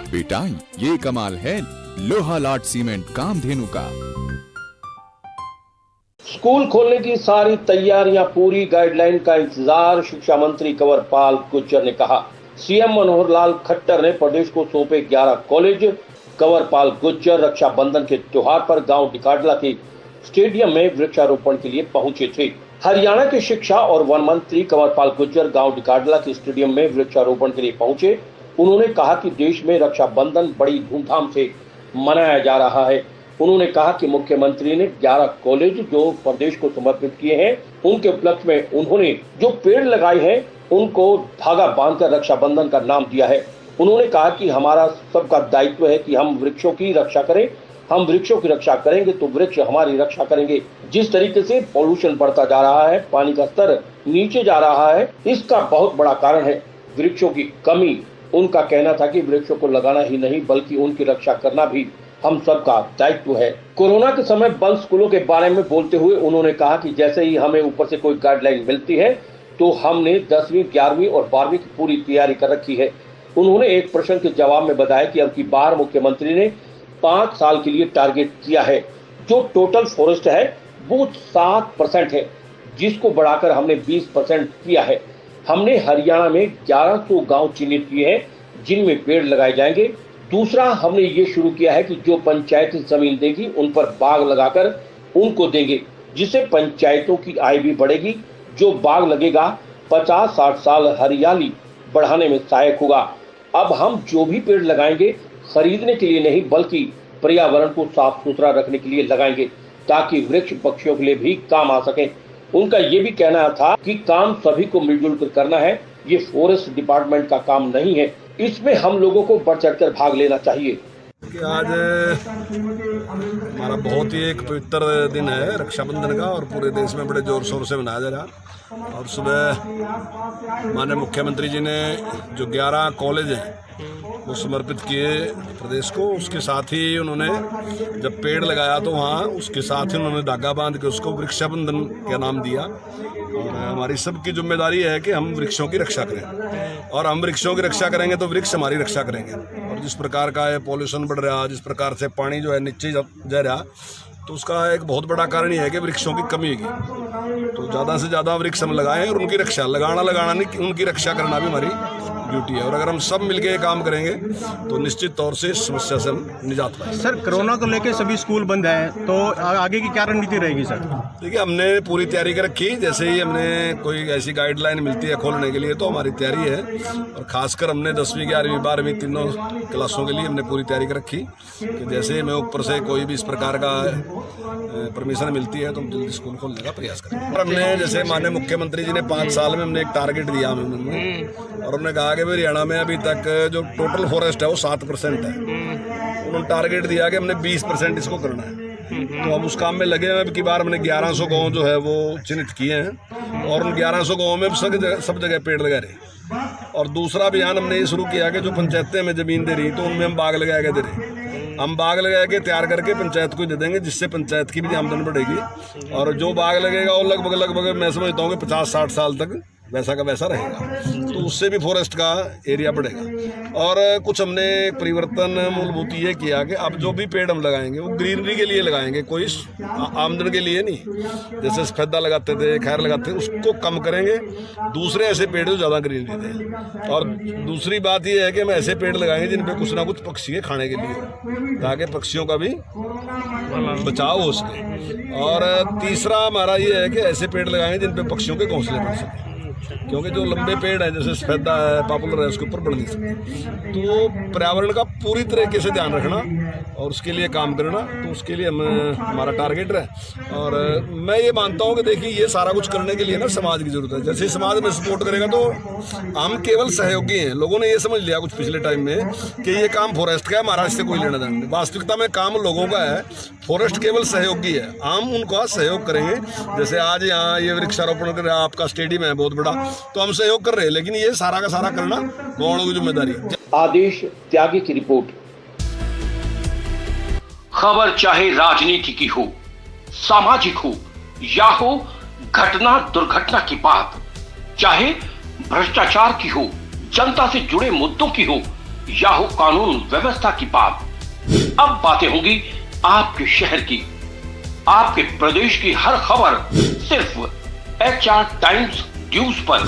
बेटा ये कमाल है लोहा लाट सीमेंट कामधेनु का। स्कूल खोलने की सारी तैयारियां पूरी, गाइडलाइन का इंतजार, शिक्षा मंत्री कंवरपाल गुर्जर ने कहा। सीएम मनोहर लाल खट्टर ने प्रदेश को सौंपे 11 कॉलेज। कंवरपाल गुर्जर रक्षाबंधन के त्योहार पर गांव डिकाडला के स्टेडियम में वृक्षारोपण के लिए पहुंचे थे। हरियाणा के शिक्षा और वन मंत्री कंवरपाल गुर्जर गांव डिकाडला के स्टेडियम में वृक्षारोपण के लिए पहुंचे। उन्होंने कहा कि देश में रक्षाबंधन बड़ी धूमधाम से मनाया जा रहा है। उन्होंने कहा कि मुख्यमंत्री ने 11 कॉलेज जो प्रदेश को समर्पित किए हैं, उनके उपलक्ष्य में उन्होंने जो पेड़ लगाए हैं उनको धागा बांधकर रक्षाबंधन का नाम दिया है। उन्होंने कहा कि हमारा सबका दायित्व है कि हम वृक्षों की रक्षा करें। हम वृक्षों की रक्षा करेंगे तो वृक्ष हमारी रक्षा करेंगे। जिस तरीके से पॉल्यूशन बढ़ता जा रहा है, पानी का स्तर नीचे जा रहा है, इसका बहुत बड़ा कारण है वृक्षों की कमी। उनका कहना था कि वृक्षों को लगाना ही नहीं बल्कि उनकी रक्षा करना भी हम सबका दायित्व है। कोरोना के समय बंद स्कूलों के बारे में बोलते हुए उन्होंने कहा कि जैसे ही हमें ऊपर से कोई गाइडलाइन मिलती है तो हमने 10वीं, 11वीं और 12वीं की पूरी तैयारी कर रखी है। उन्होंने एक प्रश्न के जवाब में बताया कि अब की बार मुख्यमंत्री ने 5 साल के लिए टारगेट किया है। जो टोटल फॉरेस्ट है वो 7% है, जिसको बढ़ाकर हमने 20% किया है। हमने हरियाणा में 1100 गांव चिन्हित किए हैं जिनमें पेड़ लगाए जाएंगे। दूसरा, हमने ये शुरू किया है कि जो पंचायत जमीन देगी उन पर बाग लगाकर उनको देंगे, जिससे पंचायतों की आय भी बढ़ेगी। जो बाग लगेगा 50-60 साल हरियाली बढ़ाने में सहायक होगा। अब हम जो भी पेड़ लगाएंगे खरीदने के लिए नहीं बल्कि पर्यावरण को साफ सुथरा रखने के लिए लगाएंगे, ताकि वृक्ष पक्षियों के लिए भी काम आ सके। उनका ये भी कहना था कि काम सभी को मिलजुल कर करना है, ये फॉरेस्ट डिपार्टमेंट का काम नहीं है। इसमें हम लोगों को बढ़ चढ़कर भाग लेना चाहिए। कि आज हमारा बहुत ही एक पवित्र दिन है रक्षाबंधन का और पूरे देश में बड़े जोर शोर से मनाया जा रहा। और सुबह माननीय मुख्यमंत्री जी ने जो 11 कॉलेज हैं वो समर्पित किए प्रदेश को। उसके साथ ही उन्होंने जब पेड़ लगाया तो वहाँ उसके साथ ही उन्होंने धागा बांध के उसको वृक्षाबंधन का नाम दिया। और हमारी सबकी जिम्मेदारी है कि हम वृक्षों की रक्षा करें, और हम वृक्षों की रक्षा करेंगे तो वृक्ष हमारी रक्षा करेंगे। और जिस प्रकार का है पॉल्यूशन बढ़ रहा, जिस प्रकार से पानी जो है नीचे जा रहा, तो उसका एक बहुत बड़ा कारण ये है कि वृक्षों की कमी होगी। तो ज़्यादा से ज़्यादा वृक्ष हम लगाएं और उनकी रक्षा, लगाना नहीं, उनकी रक्षा करना भी हमारी ड्यूटी है। और अगर हम सब मिलके ये काम करेंगे तो निश्चित तौर से इस समस्या से हम निजात पाएंगे। सर, कोरोना को लेकर सभी स्कूल बंद हैं, तो आगे की क्या रणनीति रहेगी सर? देखिए, हमने पूरी तैयारी कर रखी। जैसे ही हमने कोई ऐसी गाइडलाइन मिलती है खोलने के लिए तो हमारी तैयारी है। और खासकर हमने 10वीं, 11वीं, 12वीं तीनों क्लासों के लिए हमने पूरी तैयारी कर रखी कि जैसे हमें ऊपर से कोई भी इस प्रकार का परमिशन मिलती है तो हम जल्दी स्कूल खोलने का प्रयास करेंगे। और हमने जैसे माननीय मुख्यमंत्री जी ने 5 साल में हमने एक टारगेट दिया हमें, और उन्होंने कहा कि हरियाणा में अभी तक जो टोटल फॉरेस्ट है वो 7% है। उन्होंने टारगेट दिया कि हमने 20% इसको करना है। तो हम उस काम में लगे हैं। अब की बार हमने 1100 गाँव जो है वो चिन्हित किए हैं और उन 1100 गाँव में सब जगह पेड़ लगा रहे। और दूसरा अभियान हमने ये शुरू किया कि जो पंचायतें हमें ज़मीन दे रही तो उनमें हम बाग लगा के दे रहे। हम बाग लगा के तैयार करके पंचायत को दे देंगे, जिससे पंचायत की भी आमदनी बढ़ेगी। और जो बाग लगेगा वो लगभग मैं समझता हूँ कि 50-60 साल तक वैसा का वैसा रहेगा, तो उससे भी फॉरेस्ट का एरिया बढ़ेगा। और कुछ हमने परिवर्तन मूलभूत ये किया कि अब जो भी पेड़ हम लगाएंगे वो ग्रीनरी के लिए लगाएंगे, कोई आमदन के लिए नहीं। जैसे सफेदा लगाते थे, खैर लगाते थे, उसको कम करेंगे। दूसरे ऐसे पेड़ जो ज़्यादा ग्रीनरी थे। और दूसरी बात ये है कि हम ऐसे पेड़ लगाएंगे जिन पे कुछ ना कुछ पक्षी के खाने के लिए, ताकि पक्षियों का भी बचाव हो सके। और तीसरा हमारा ये है कि ऐसे पेड़ लगाएंगे जिन पे पक्षियों के घोंसले बन सके, क्योंकि जो लंबे पेड़ हैं जैसे सफेदा है, पॉपुलर है, उसके ऊपर बढ़ नहीं सकते। तो पर्यावरण का पूरी तरीके से ध्यान रखना और उसके लिए काम करना, तो उसके लिए हमारा टारगेट है। और मैं ये मानता हूँ कि देखिए, ये सारा कुछ करने के लिए ना समाज की जरूरत है। जैसे समाज में सपोर्ट करेगा तो हम केवल सहयोगी हैं। लोगों ने ये समझ लिया कुछ पिछले टाइम में कि ये काम फॉरेस्ट का है, हमारा इससे कोई लेना देना नहीं। वास्तविकता में काम लोगों का है, फॉरेस्ट केवल सहयोगी है। हम उनका सहयोग करेंगे। जैसे आज यहाँ ये वृक्षारोपण कर रहा, आपका स्टेडियम है बहुत बड़ा, तो हम सहयोग कर रहे हैं, लेकिन ये सारा का सारा करना गाँव की जिम्मेदारी। आदेश त्यागी की रिपोर्ट। खबर चाहे राजनीति की हो, सामाजिक हो या हो घटना दुर्घटना की बात, चाहे भ्रष्टाचार की हो, जनता से जुड़े मुद्दों की हो, या हो कानून व्यवस्था की बात, अब बातें होंगी आपके शहर की, आपके प्रदेश की हर खबर सिर्फ HR टाइम्स न्यूज पर।